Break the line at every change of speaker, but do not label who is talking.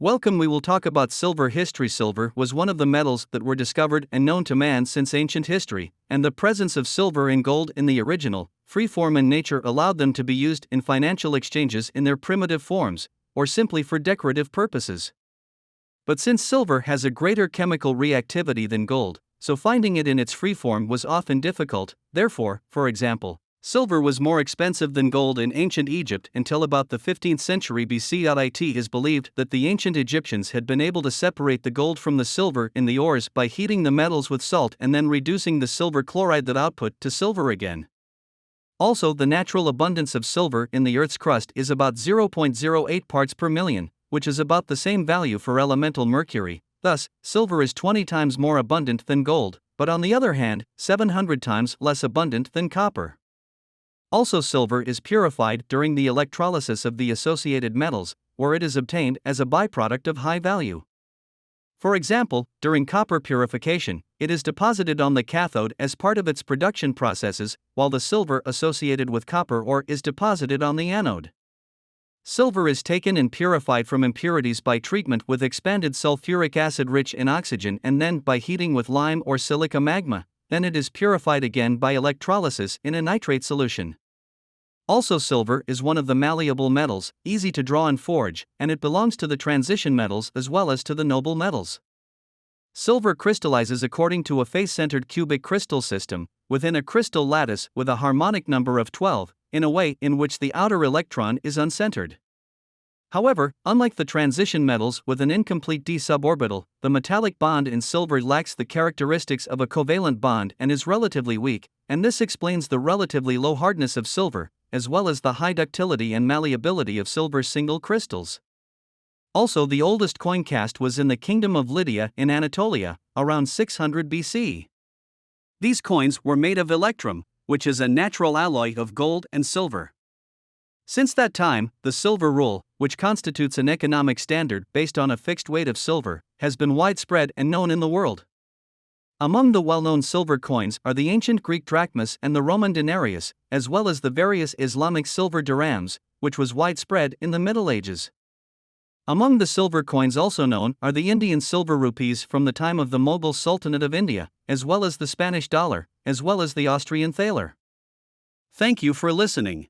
Welcome. We will talk about silver history. Silver was one of the metals that were discovered and known to man since ancient history, and the presence of silver and gold in the original, free form in nature allowed them to be used in financial exchanges in their primitive forms, or simply for decorative purposes. But since silver has a greater chemical reactivity than gold, so finding it in its free form was often difficult. Therefore, for example, silver was more expensive than gold in ancient Egypt until about the 15th century BC. It is believed that the ancient Egyptians had been able to separate the gold from the silver in the ores by heating the metals with salt and then reducing the silver chloride that output to silver again. Also, the natural abundance of silver in the Earth's crust is about 0.08 parts per million, which is about the same value for elemental mercury. Thus, silver is 20 times more abundant than gold, but on the other hand, 700 times less abundant than copper. Also, silver is purified during the electrolysis of the associated metals, where it is obtained as a byproduct of high value. For example, during copper purification, it is deposited on the cathode as part of its production processes, while the silver associated with copper ore is deposited on the anode. Silver is taken and purified from impurities by treatment with expanded sulfuric acid rich in oxygen and then by heating with lime or silica magma. Then it is purified again by electrolysis in a nitrate solution. Also, silver is one of the malleable metals, easy to draw and forge, and it belongs to the transition metals as well as to the noble metals. Silver crystallizes according to a face-centered cubic crystal system, within a crystal lattice with a harmonic number of 12, in a way in which the outer electron is uncentered. However, unlike the transition metals with an incomplete d suborbital, the metallic bond in silver lacks the characteristics of a covalent bond and is relatively weak, and this explains the relatively low hardness of silver, as well as the high ductility and malleability of silver's single crystals. Also, the oldest coin cast was in the Kingdom of Lydia in Anatolia, around 600 BC. These coins were made of electrum, which is a natural alloy of gold and silver. Since that time, the silver rule, which constitutes an economic standard based on a fixed weight of silver, has been widespread and known in the world. Among the well-known silver coins are the ancient Greek drachmas and the Roman denarius, as well as the various Islamic silver dirhams, which was widespread in the Middle Ages. Among the silver coins also known are the Indian silver rupees from the time of the Mughal Sultanate of India, as well as the Spanish dollar, as well as the Austrian thaler. Thank you for listening.